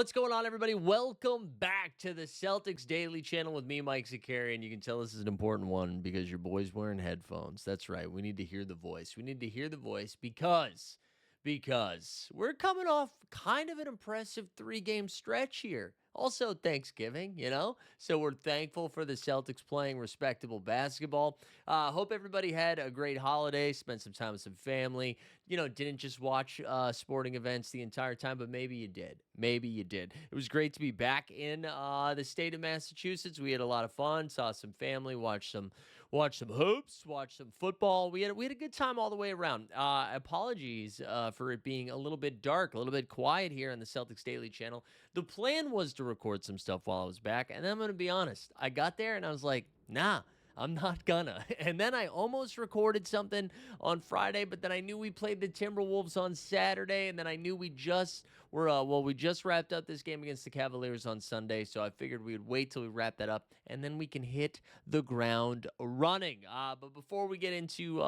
What's going on, everybody? Welcome back to the Celtics Daily Channel with me, Mike Zakarian. You can tell this is an important one because your boy's wearing headphones. That's right. We need to hear the voice. We need to hear the voice because we're coming off kind of an impressive three-game stretch here. Also, Thanksgiving, so we're thankful for the Celtics playing respectable basketball. Hope everybody had a great holiday, spent some time with some family. Didn't just watch sporting events the entire time, but maybe you did. Maybe you did. It was great to be back in the state of Massachusetts. We had a lot of fun, saw some family, watched some hoops, watched some football. We had a good time all the way around. Apologies for it being a little bit dark, a little bit quiet here on the Celtics Daily Channel. The plan was to record some stuff while I was back, and I'm going to be honest. I got there and I was like, nah. I'm not gonna. And then I almost recorded something on Friday, but then I knew we played the Timberwolves on Saturday, and then I knew we just wrapped up this game against the Cavaliers on Sunday, so I figured we would wait till we wrap that up, and then we can hit the ground running. But before we get into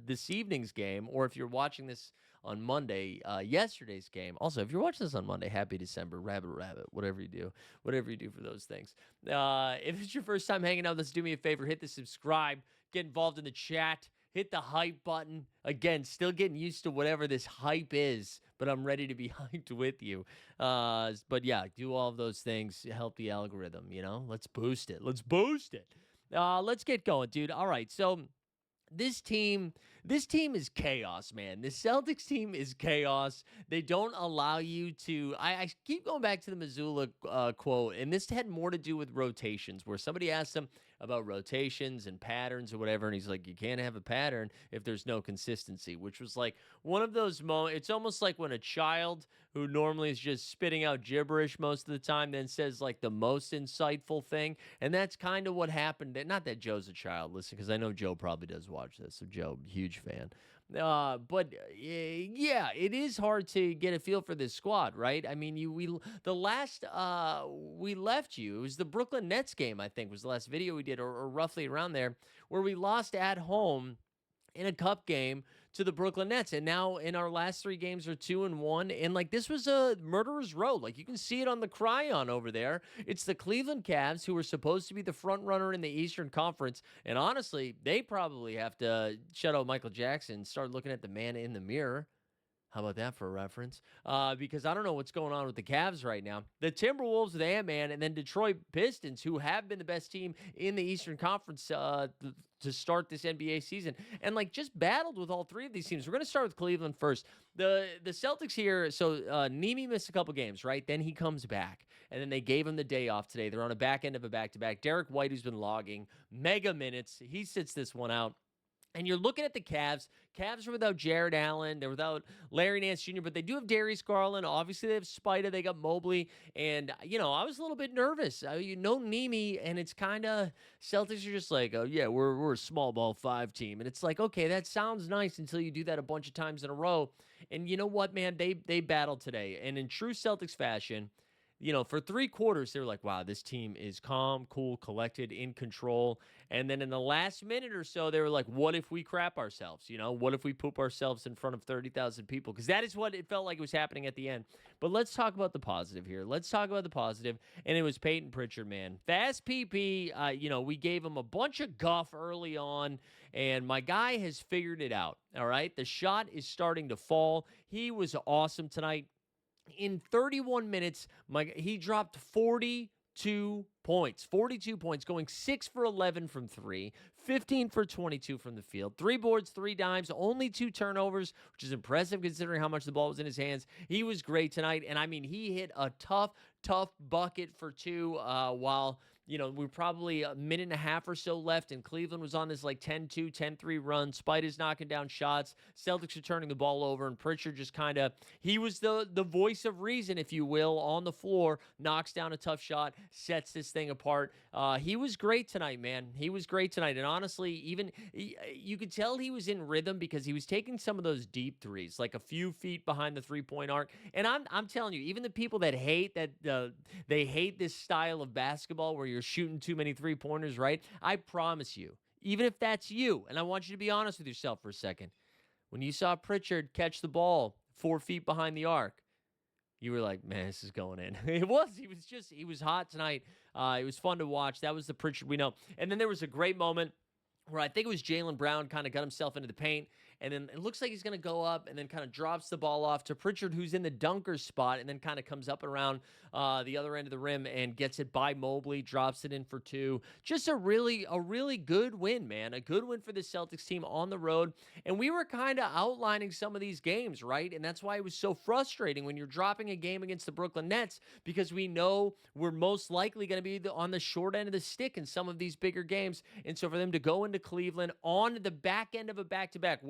this evening's game, or if you're watching this on Monday, yesterday's game. Also, if you're watching this on Monday, happy December, rabbit, whatever you do for those things. If it's your first time hanging out with us, do me a favor, hit the subscribe, get involved in the chat, hit the hype button. Again, still getting used to whatever this hype is, but I'm ready to be hyped with you. But yeah, do all of those things, help the algorithm, let's boost it. Let's get going, dude. All right, so This team is chaos, man. The Celtics team is chaos. They don't allow you to. I keep going back to the Missoula quote, and this had more to do with rotations, where somebody asked him about rotations and patterns or whatever, and he's like, "You can't have a pattern if there's no consistency," which was like one of those moments. It's almost like when a child who normally is just spitting out gibberish most of the time then says like the most insightful thing, and that's kind of what happened. Not that Joe's a child, listen, because I know Joe probably does watch this. So Joe, huge fan. But yeah, it is hard to get a feel for this squad, right? I mean, we left you. It was the Brooklyn Nets game, I think, was the last video we did, or roughly around there, where we lost at home in a cup game to the Brooklyn Nets. And now in our last three games are 2-1. And like, this was a murderer's row. Like, you can see it on the cryon over there. It's the Cleveland Cavs, who were supposed to be the front runner in the Eastern Conference. And honestly, they probably have to shut out Michael Jackson and start looking at the man in the mirror. How about that for a reference? Because I don't know what's going on with the Cavs right now. The Timberwolves with Ant-Man, and then Detroit Pistons, who have been the best team in the Eastern Conference to start this NBA season, and like just battled with all three of these teams. We're going to start with Cleveland first. The Celtics here, so Nemi missed a couple games, right? Then he comes back, and then they gave him the day off today. They're on a back end of a back-to-back. Derek White, who's been logging mega minutes, he sits this one out. And you're looking at the Cavs. Cavs are without Jared Allen. They're without Larry Nance Jr., but they do have Darius Garland. Obviously, they have Spida. They got Mobley. And, I was a little bit nervous. Nemi, and it's kind of, Celtics are just like, oh, yeah, we're a small ball 5 team. And it's like, okay, that sounds nice until you do that a bunch of times in a row. And you know what, man? They battled today. And in true Celtics fashion, for 3 quarters, they were like, wow, this team is calm, cool, collected, in control. And then in the last minute or so, they were like, what if we crap ourselves? What if we poop ourselves in front of 30,000 people? Because that is what it felt like it was happening at the end. But let's talk about the positive here. And it was Peyton Pritchard, man. Fast PP, we gave him a bunch of guff early on, and my guy has figured it out, all right? The shot is starting to fall. He was awesome tonight. In 31 minutes, he dropped 42 points, going 6 for 11 from 3, 15 for 22 from the field, 3 boards, 3 dimes, only 2 turnovers, which is impressive considering how much the ball was in his hands. He was great tonight, and I mean, he hit a tough bucket for 2 while, we're probably a minute and a half or so left, and Cleveland was on this like 10-2, 10-3 run. Spida's knocking down shots. Celtics are turning the ball over, and Pritchard just kind of, he was the voice of reason, if you will, on the floor, knocks down a tough shot, sets this thing apart. He was great tonight, man. He was great tonight, and honestly, even you could tell he was in rhythm because he was taking some of those deep threes, like a few feet behind the 3-point arc. And I'm telling you, even the people that hate that they hate this style of basketball where you're shooting too many 3-pointers, right? I promise you, even if that's you, and I want you to be honest with yourself for a second, when you saw Pritchard catch the ball 4 feet behind the arc, You were like, man, this is going in. It was. He was hot tonight. It was fun to watch. That was the Pritchard we know. And then there was a great moment where I think it was Jaylen Brown kind of got himself into the paint, and then it looks like he's going to go up and then kind of drops the ball off to Pritchard, who's in the dunker spot, and then kind of comes up around the other end of the rim and gets it by Mobley, drops it in for two. Just a really good win, man. A good win for the Celtics team on the road. And we were kind of outlining some of these games, right? And that's why it was so frustrating when you're dropping a game against the Brooklyn Nets, because we know we're most likely going to be on the short end of the stick in some of these bigger games. And so for them to go into Cleveland on the back end of a back-to-back,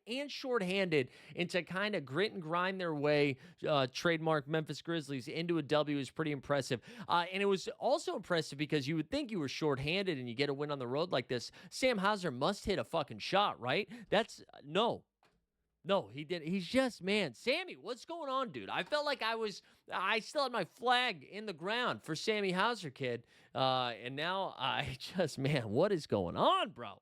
and shorthanded, and to kind of grit and grind their way, trademark Memphis Grizzlies, into a W is pretty impressive. And it was also impressive because you would think you were shorthanded and you get a win on the road like this. Sam Hauser must hit a fucking shot, right? No, he didn't. He's just, man, Sammy, what's going on, dude? I felt like I still had my flag in the ground for Sammy Hauser, kid. And now man, what is going on, bro?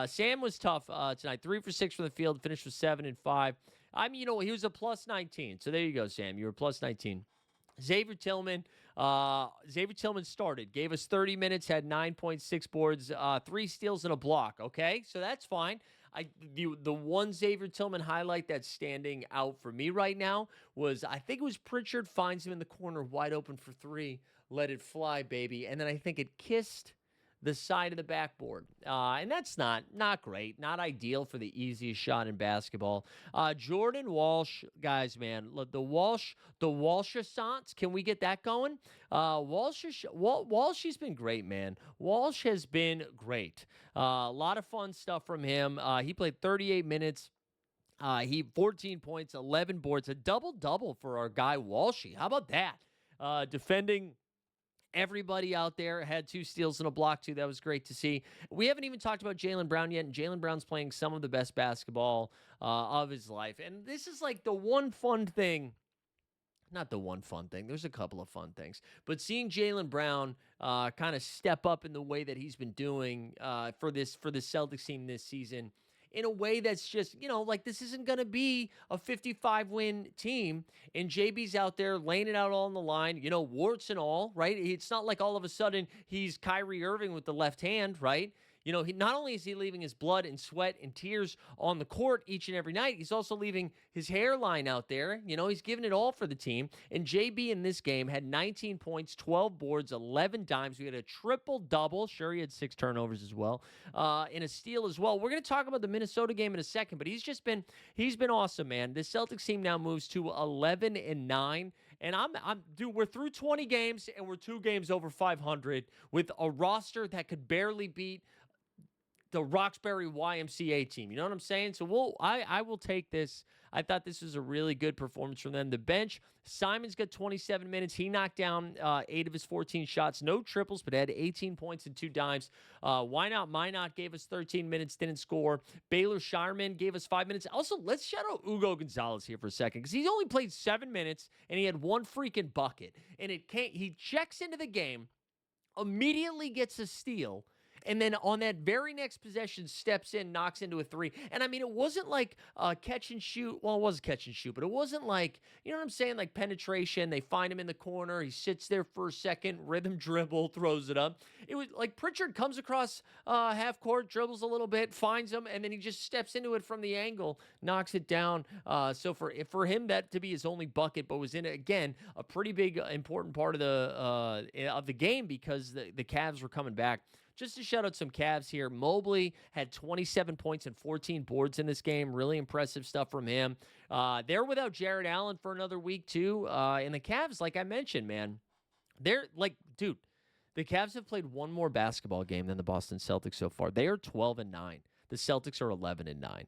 Sam was tough tonight. 3 for 6 from the field, finished with 7 and 5. He was a plus 19. So there you go, Sam. You were plus 19. Xavier Tillman started, gave us 30 minutes, had 9.6 boards, 3 steals and a block. Okay, so that's fine. The one Xavier Tillman highlight that's standing out for me right now was, I think it was Pritchard finds him in the corner wide open for 3, let it fly, baby, and then I think it kissed the side of the backboard. And that's not great, not ideal for the easiest shot in basketball. Jordan Walsh, guys, man, the Walsh-assance, can we get that going? Walsh has been great, man. Walsh has been great. A lot of fun stuff from him. He played 38 minutes. He 14 points, 11 boards, a double-double for our guy Walshy. How about that? Defending everybody out there, had 2 steals and a block, too. That was great to see. We haven't even talked about Jaylen Brown yet, and Jaylen Brown's playing some of the best basketball of his life. And this is like the one fun thing. Not the one fun thing. There's a couple of fun things. But seeing Jaylen Brown kind of step up in the way that he's been doing for the Celtics team this season, in a way that's just, like, this isn't going to be a 55-win team, and JB's out there laying it out all on the line, warts and all, right? It's not like all of a sudden he's Kyrie Irving with the left hand, right? He not only is he leaving his blood and sweat and tears on the court each and every night, he's also leaving his hairline out there. He's giving it all for the team. And JB in this game had 19 points, 12 boards, 11 dimes. We had a triple-double. Sure, he had 6 turnovers as well, and a steal as well. We're going to talk about the Minnesota game in a second, but he's been awesome, man. The Celtics team now moves to 11-9. And dude, we're through 20 games, and we're 2 games over 500 with a roster that could barely beat the Roxbury YMCA team. You know what I'm saying? So I will take this. I thought this was a really good performance from them. The bench, Simon's got 27 minutes. He knocked down 8 of his 14 shots. No triples, but had 18 points and 2 dimes. Why not? Minot gave us 13 minutes, didn't score. Baylor Shireman gave us 5 minutes. Also, let's shout out Ugo Gonzalez here for a second, because he's only played 7 minutes, and he had 1 freaking bucket. And he checks into the game, immediately gets a steal, and then on that very next possession, steps in, knocks into a 3. And it wasn't like catch and shoot. Well, it was catch and shoot, but it wasn't like, you know what I'm saying? Like penetration. They find him in the corner. He sits there for a second, rhythm dribble, throws it up. It was like Pritchard comes across half court, dribbles a little bit, finds him, and then he just steps into it from the angle, knocks it down. So for him, that to be his only bucket, but was in, again, a pretty big, important part of the game, because the Cavs were coming back. Just to shout out some Cavs here, Mobley had 27 points and 14 boards in this game. Really impressive stuff from him. They're without Jared Allen for another week, too. And the Cavs, like I mentioned, man, they're like, dude, the Cavs have played one more basketball game than the Boston Celtics so far. They are 12-9. The Celtics are 11-9.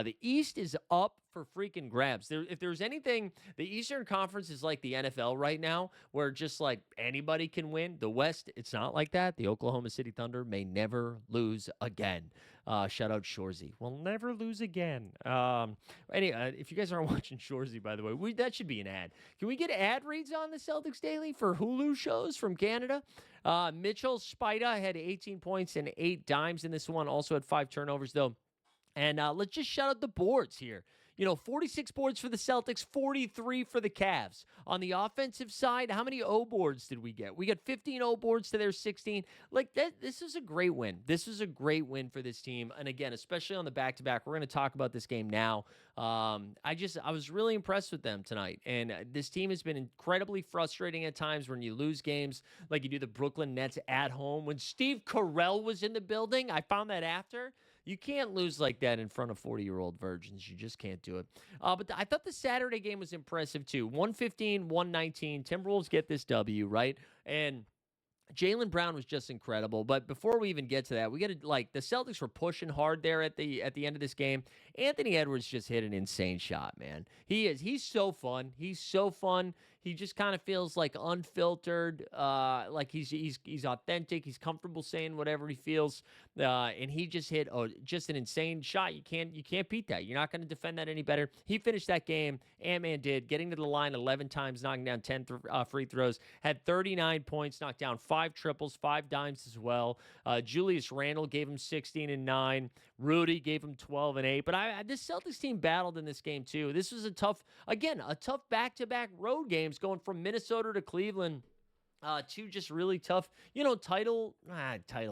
The East is up for freaking grabs. If there's anything, the Eastern Conference is like the NFL right now, where just like anybody can win. The West, it's not like that. The Oklahoma City Thunder may never lose again. Shout out Shorzy. We'll never lose again. Anyway, if you guys aren't watching Shorzy, by the way, that should be an ad. Can we get ad reads on the Celtics Daily for Hulu shows from Canada? Mitchell Spida had 18 points and 8 dimes in this one. Also had 5 turnovers, though. And let's just shout out the boards here. 46 boards for the Celtics, 43 for the Cavs. On the offensive side, how many O boards did we get? We got 15 O boards to their 16. Like that, this is a great win. This is a great win for this team. And again, especially on the back-to-back, we're going to talk about this game now. I was really impressed with them tonight. And this team has been incredibly frustrating at times when you lose games like you do the Brooklyn Nets at home. When Steve Carell was in the building, I found that after. You can't lose like that in front of 40-year-old virgins. You just can't do it. But I thought the Saturday game was impressive, too. 115, 119. Timberwolves get this W, right? And Jaylen Brown was just incredible. But before we even get to that, we got to the Celtics were pushing hard there at the end of this game. Anthony Edwards just hit an insane shot, man. He's so fun. He's so fun. He just kind of feels like unfiltered, like he's authentic. He's comfortable saying whatever he feels, and he just hit just an insane shot. You can't beat that. You're not going to defend that any better. He finished that game. Ant-Man did, getting to the line 11 times, knocking down 10 free throws. Had 39 points, knocked down 5 triples, 5 dimes as well. Julius Randle gave him 16 and 9. Rudy gave him 12 and 8. But this Celtics team battled in this game too. This was a tough back-to-back road games going from Minnesota to Cleveland. Two just really tough, title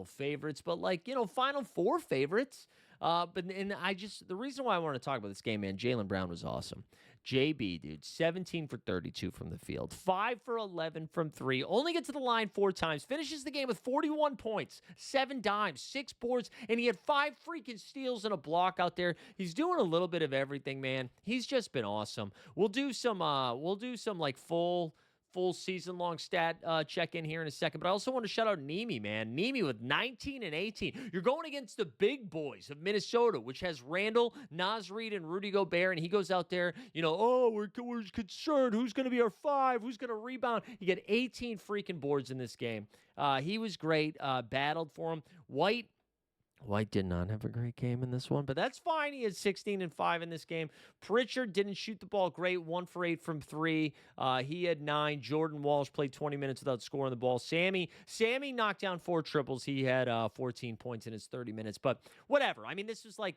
favorites, but Final Four favorites. The reason why I want to talk about this game, man, Jaylen Brown was awesome. JB, dude, 17 for 32 from the field, 5 for 11 from 3, only gets to the line 4 times, finishes the game with 41 points, 7 dimes, 6 boards, and he had 5 freaking steals and a block out there. He's doing a little bit of everything, man. He's just been awesome. We'll do some full season-long stat check-in here in a second. But I also want to shout out Nemi, man. Nemi with 19 and 18. You're going against the big boys of Minnesota, which has Randall, Naz Reid, and Rudy Gobert, and he goes out there, we're concerned. Who's going to be our 5? Who's going to rebound? He got 18 freaking boards in this game. He was great. Battled for him. White did not have a great game in this one, but that's fine. He had 16 and 5 in this game. Pritchard didn't shoot the ball great, 1 for 8 from 3. He had 9. Jordan Walsh played 20 minutes without scoring the ball. Sammy knocked down 4 triples. He had 14 points in his 30 minutes, but whatever. I mean, this was I'm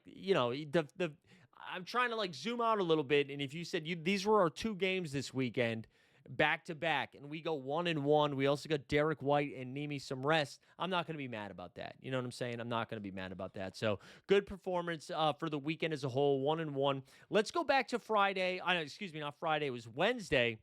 trying to zoom out a little bit, and if you said these were our 2 games this weekend, back to back, and we go 1-1. We also got Derek White and Nemi some rest. I'm not going to be mad about that. You know what I'm saying? I'm not going to be mad about that. So good performance for the weekend as a whole, 1-1. Let's go back to Friday. Excuse me, not Friday. It was Wednesday.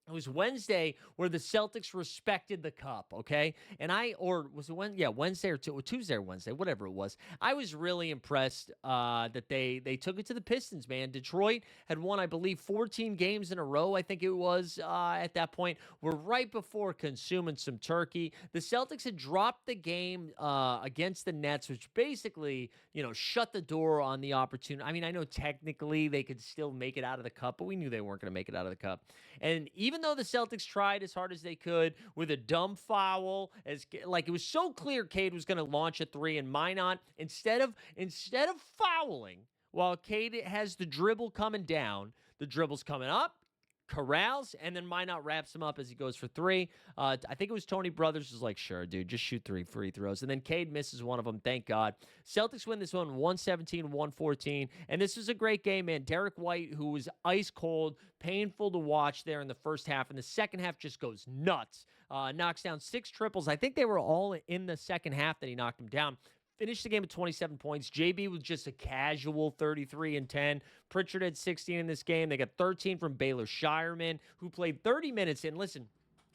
It was Wednesday where the Celtics respected the cup, okay? Wednesday or Tuesday or Wednesday, whatever it was. I was really impressed that they took it to the Pistons, man. Detroit had won, I believe, 14 games in a row, I think it was at that point. We're right before consuming some turkey. The Celtics had dropped the game against the Nets, which basically, shut the door on the opportunity. I mean, I know technically they could still make it out of the cup, but we knew they weren't going to make it out of the cup. And even though the Celtics tried as hard as they could with a dumb foul, it was so clear Cade was going to launch a 3 and Minot, instead of fouling while Cade has the dribble coming down, the dribble's coming up, corrals, and then Minot wraps him up as he goes for 3. I think it was Tony Brothers was like, sure, dude, just shoot 3 free throws. And then Cade misses one of them, thank God. Celtics win this one 117-114. And this was a great game, man. Derek White, who was ice cold, painful to watch there in the first half. And the second half just goes nuts. Knocks down 6 triples. I think they were all in the second half that he knocked them down. Finished the game with 27 points. JB was just a casual 33 and 10. Pritchard had 16 in this game. They got 13 from Baylor Shireman, who played 30 minutes. And listen,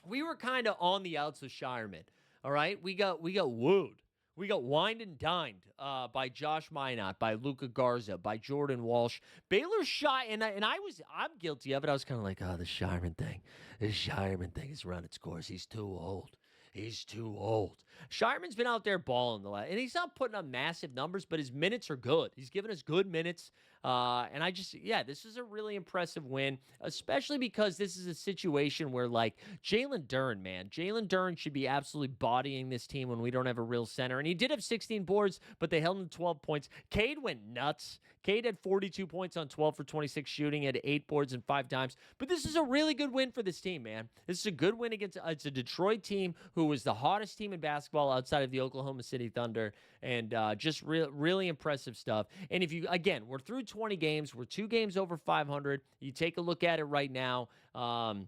we were kind of on the outs with Shireman. All right, we got wooed. We got wined and dined by Josh Minot, by Luka Garza, by Jordan Walsh. Baylor shot, and I'm guilty of it. I was kind of like, the Shireman thing. This Shireman thing has run its course. He's too old. He's too old. Shireman's been out there balling and he's not putting up massive numbers, but his minutes are good. He's given us good minutes. And this is a really impressive win, especially because this is a situation where Jalen Duren should be absolutely bodying this team when we don't have a real center. And he did have 16 boards, but they held him to 12 points. Cade went nuts. Cade had 42 points on 12 for 26 shooting, had 8 boards and 5 dimes. But this is a really good win for this team, man. This is a good win against it's a Detroit team who was the hottest team in basketball outside of the Oklahoma City Thunder, and just really impressive stuff. And we're through 20 games. We're 2 games over 500. You take a look at it right now. And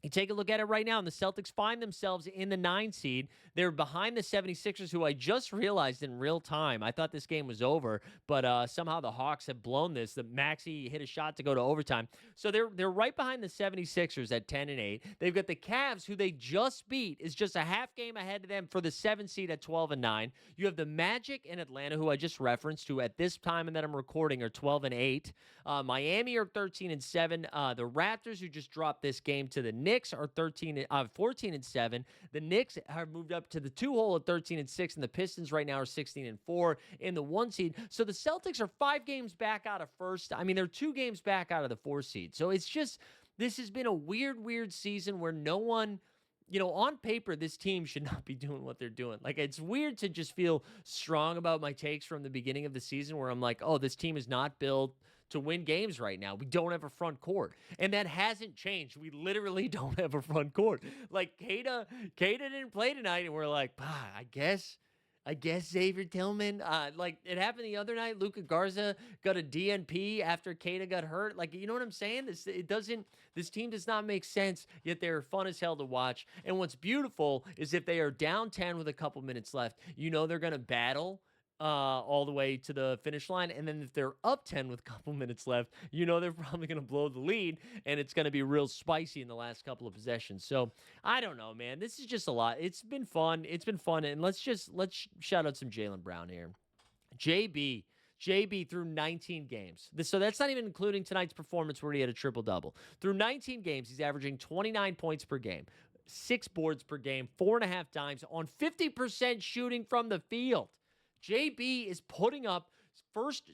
the Celtics find themselves in the 9 seed. They're behind the 76ers, who I just realized in real time. I thought this game was over, but somehow the Hawks have blown this. The Maxey hit a shot to go to overtime. So they're right behind the 76ers at 10-8. They've got the Cavs, who they just beat, is just a half game ahead of them for the 7 seed at 12-9. You have the Magic in Atlanta, who I just referenced, who at this time and that I'm recording are 12-8. Miami are 13-7. The Raptors, who just dropped this game to the Knicks, are 14-7. The Knicks have moved up to the 2-hole at 13-6, and the Pistons right now are 16-4 in the 1 seed. So the Celtics are 5 games back out of first. I mean, they're 2 games back out of the 4 seed. So it's just, this has been a weird season where no one, on paper, this team should not be doing what they're doing. Like, it's weird to just feel strong about my takes from the beginning of the season where I'm like, oh, this team is not built to win games right now. We don't have a front court. And that hasn't changed. We literally don't have a front court. Like, Kata didn't play tonight, and we're like, I guess Xavier Tillman. Like, it happened the other night. Luka Garza got a DNP after Kata got hurt. Like, you know what I'm saying? This team does not make sense, yet they're fun as hell to watch. And what's beautiful is if they are down 10 with a couple minutes left, they're going to battle all the way to the finish line. And then if they're up 10 with a couple minutes left, they're probably going to blow the lead, and it's going to be real spicy in the last couple of possessions. So I don't know, man. This is just a lot. It's been fun. And let's shout out some Jaylen Brown here. JB through 19 games. So that's not even including tonight's performance where he had a triple-double. Through 19 games, he's averaging 29 points per game, 6 boards per game, 4.5 dimes on 50% shooting from the field. JB is putting up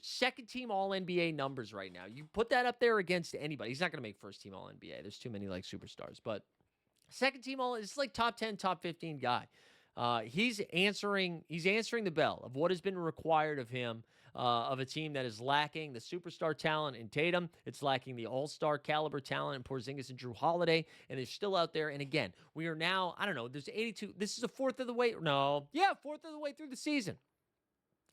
second-team All-NBA numbers right now. You put that up there against anybody. He's not going to make first-team All-NBA. There's too many, superstars. But second-team it's like top 10, top 15 guy. He's answering the bell of what has been required of him, of a team that is lacking the superstar talent in Tatum. It's lacking the all-star caliber talent in Porzingis and Drew Holiday, and they're still out there. And again, we are now, I don't know, there's 82. This is a fourth of the way through the season.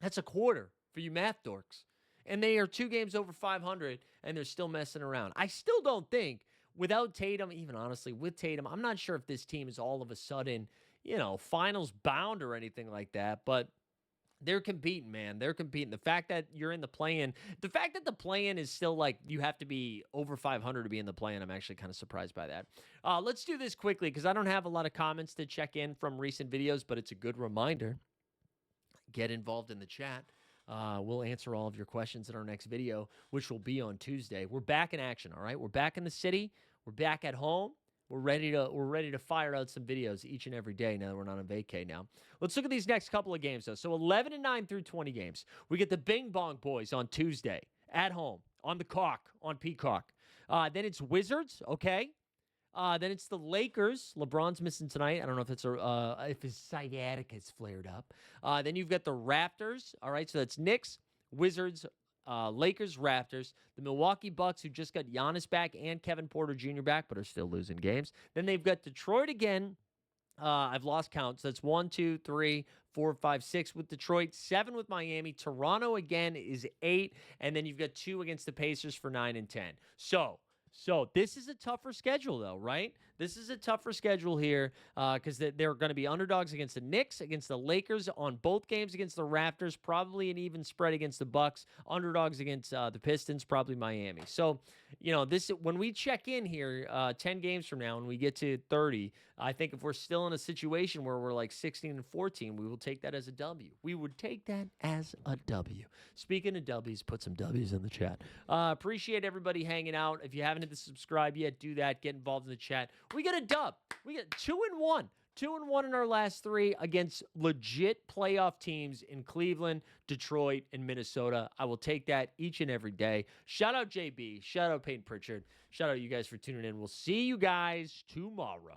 That's a quarter for you math dorks. And they are 2 games over 500, and they're still messing around. I still don't think, without Tatum, even honestly, with Tatum, I'm not sure if this team is all of a sudden, finals bound or anything like that. But they're competing, man. They're competing. The fact that you're in the play-in, the fact that the play-in is still like you have to be over 500 to be in the play-in, I'm actually kind of surprised by that. Let's do this quickly because I don't have a lot of comments to check in from recent videos, but it's a good reminder. Get involved in the chat. We'll answer all of your questions in our next video, which will be on Tuesday. We're back in action, all right? We're back in the city. We're back at home. We're ready to fire out some videos each and every day now that we're not on vacay now. Let's look at these next couple of games, though. So 11-9 through 20 games. We get the Bing Bong Boys on Tuesday at home on the on Peacock. Then it's Wizards, okay? Then it's the Lakers. LeBron's missing tonight. I don't know if it's if his sciatica is flared up. Then you've got the Raptors. All right, so that's Knicks, Wizards, Lakers, Raptors. The Milwaukee Bucks, who just got Giannis back and Kevin Porter Jr. back, but are still losing games. Then they've got Detroit again. I've lost count. So that's 1, 2, 3, 4, 5, 6 with Detroit, 7 with Miami. Toronto again is 8, and then you've got 2 against the Pacers for 9 and 10. So this is a tougher schedule, though, right? This is a tougher schedule here because they're going to be underdogs against the Knicks, against the Lakers, on both games against the Raptors, probably an even spread against the Bucks, underdogs against the Pistons, probably Miami. So, this when we check in here 10 games from now and we get to 30, I think if we're still in a situation where we're like 16-14, we will take that as a W. We would take that as a W. Speaking of W's, put some W's in the chat. Appreciate everybody hanging out. If you haven't hit the subscribe yet, do that. Get involved in the chat. We get a dub. We get 2-1. 2-1 in our last 3 against legit playoff teams in Cleveland, Detroit, and Minnesota. I will take that each and every day. Shout out JB. Shout out Peyton Pritchard. Shout out you guys for tuning in. We'll see you guys tomorrow.